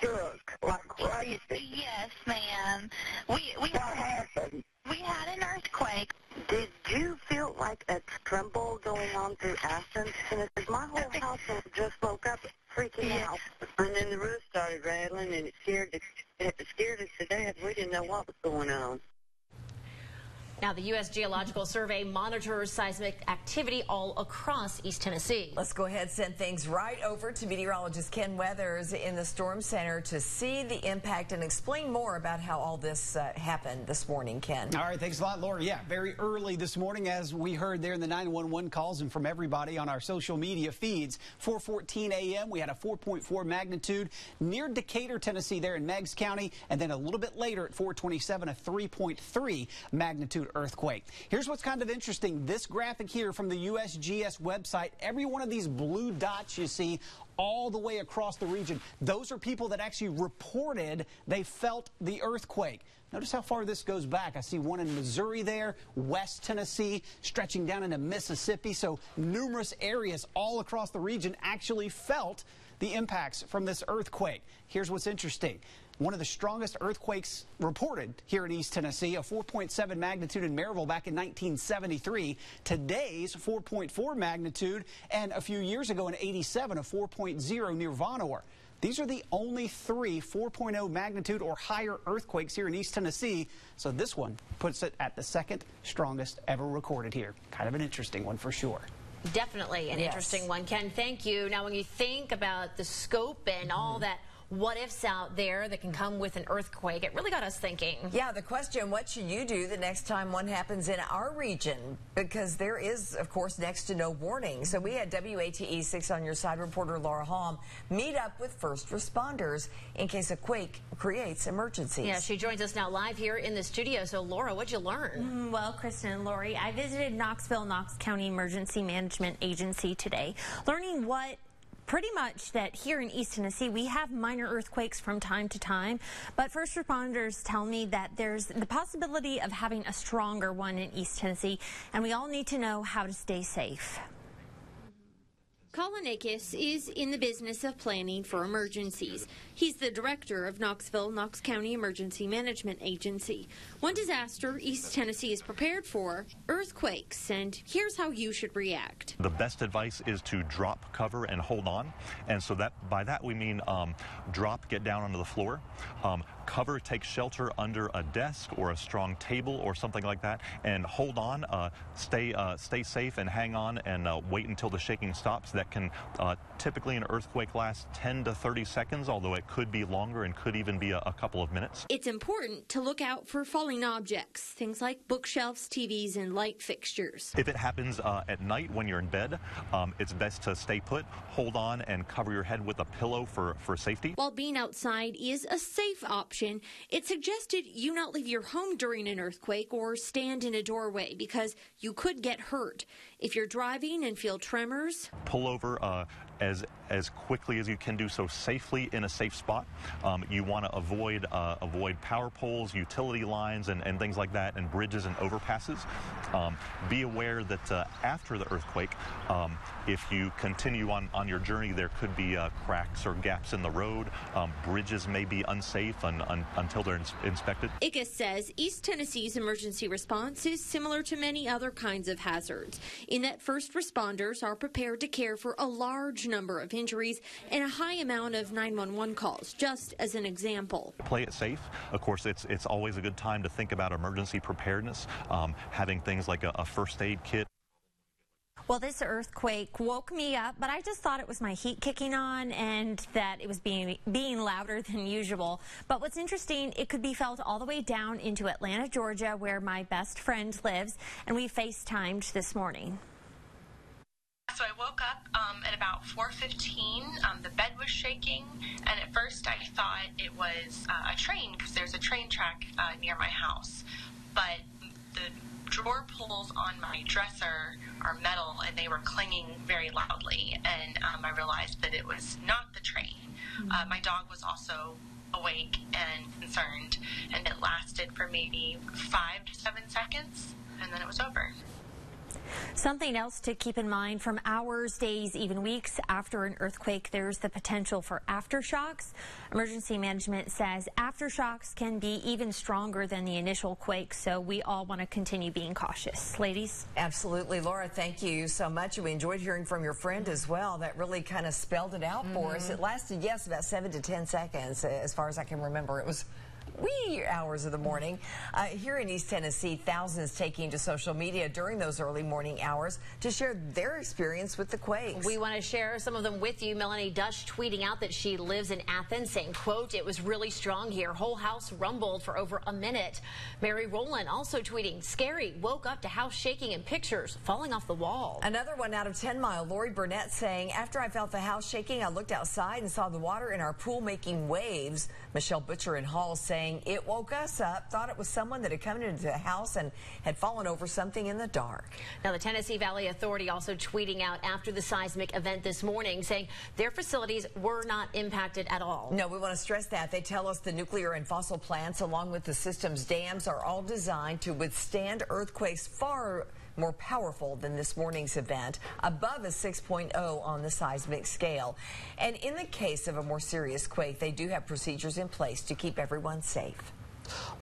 shook like crazy. Yes, ma'am. What happened? We had an earthquake. Did you feel like a tremble going on through Athens? Because my whole household just woke up freaking out. And then the roof started rattling, and it scared us to death. We didn't know what was going on. Now, the U.S. Geological Survey monitors seismic activity all across East Tennessee. Let's go ahead and send things right over to meteorologist Ken Weathers in the Storm Center to see the impact and explain more about how all this happened this morning, Ken. All right, thanks a lot, Laura. Yeah, very early this morning, as we heard there in the 911 calls and from everybody on our social media feeds. 4:14 a.m., we had a 4.4 magnitude near Decatur, Tennessee, there in Meigs County, and then a little bit later at 4:27, a 3.3 magnitude earthquake. Here's what's kind of interesting. This graphic here from the USGS website, every one of these blue dots you see all the way across the region, those are people that actually reported they felt the earthquake. Notice how far this goes back. I see one in Missouri there, West Tennessee, stretching down into Mississippi. So numerous areas all across the region actually felt the impacts from this earthquake. Here's what's interesting. One of the strongest earthquakes reported here in East Tennessee, a 4.7 magnitude in Maryville back in 1973. Today's 4.4 magnitude, and a few years ago in 87, a 4.0 near Vonore. These are the only three 4.0 magnitude or higher earthquakes here in East Tennessee. So this one puts it at the second strongest ever recorded here. Kind of an interesting one for sure. Definitely an interesting one, Ken. Thank you. Now, when you think about the scope and all that what-ifs out there that can come with an earthquake, it really got us thinking. Yeah, the question, what should you do the next time one happens in our region? Because there is, of course, next to no warning. So we had WATE 6 on your side reporter Laura Halm meet up with first responders in case a quake creates emergencies. Yeah, she joins us now live here in the studio. So, Laura, what'd you learn? Well, Kristen and Lori, I visited Knox County Emergency Management Agency today, learning pretty much that here in East Tennessee, we have minor earthquakes from time to time, but first responders tell me that there's the possibility of having a stronger one in East Tennessee, and we all need to know how to stay safe. Colin Akis is in the business of planning for emergencies. He's the director of Knox County Emergency Management Agency. One disaster East Tennessee is prepared for, earthquakes, and here's how you should react. The best advice is to drop, cover, and hold on. And so by that we mean drop, get down onto the floor. Cover, take shelter under a desk or a strong table or something like that, and hold on, stay safe and hang on, and wait until the shaking stops. That can typically an earthquake lasts 10 to 30 seconds, although it could be longer and could even be a couple of minutes. It's important to look out for falling objects, things like bookshelves, TVs, and light fixtures. If it happens at night when you're in bed, it's best to stay put, hold on, and cover your head with a pillow for safety. While being outside is a safe option, it's suggested you not leave your home during an earthquake or stand in a doorway because you could get hurt. If you're driving and feel tremors, pull over as quickly as you can do so safely in a safe spot. You want to avoid power poles, utility lines, and things like that, and bridges and overpasses. Be aware that after the earthquake, if you continue on your journey, there could be cracks or gaps in the road. Bridges may be unsafe until they're inspected. Ickes says East Tennessee's emergency response is similar to many other kinds of hazards, in that first responders are prepared to care for a large number of injuries and a high amount of 911 calls, just as an example. Play it safe. Of course, it's always a good time to think about emergency preparedness, having things like a first aid kit. Well, this earthquake woke me up, but I just thought it was my heat kicking on and that it was being louder than usual. But what's interesting, it could be felt all the way down into Atlanta, Georgia, where my best friend lives, and we FaceTimed this morning. So I woke up at about 4:15. The bed was shaking, and at first I thought it was a train because there's a train track near my house. But the drawer pulls on my dresser are metal, and they were clanging very loudly, and I realized that it was not the train. My dog was also awake and concerned, and it lasted for maybe 5 to 7 seconds, and then it was over. Something else to keep in mind: from hours, days, even weeks after an earthquake, there's the potential for aftershocks. Emergency management says aftershocks can be even stronger than the initial quake, so we all want to continue being cautious. Ladies? Absolutely. Laura, thank you so much. We enjoyed hearing from your friend as well. That really kind of spelled it out for us. It lasted, yes, about 7 to 10 seconds, as far as I can remember. It was wee hours of the morning. Here in East Tennessee, thousands taking to social media during those early morning hours to share their experience with the quakes. We want to share some of them with you. Melanie Dush tweeting out that she lives in Athens, saying, quote, "It was really strong here. Whole house rumbled for over a minute." Mary Rowland also tweeting, "Scary. Woke up to house shaking and pictures falling off the wall." Another one out of 10 Mile, Lori Burnett saying, "After I felt the house shaking, I looked outside and saw the water in our pool making waves." Michelle Butcher in Hall saying, "It woke us up, thought it was someone that had come into the house and had fallen over something in the dark." Now, the Tennessee Valley Authority also tweeting out after the seismic event this morning, saying their facilities were not impacted at all. No, we want to stress that. They tell us the nuclear and fossil plants, along with the system's dams, are all designed to withstand earthquakes far more powerful than this morning's event, above a 6.0 on the seismic scale. And in the case of a more serious quake, they do have procedures in place to keep everyone safe.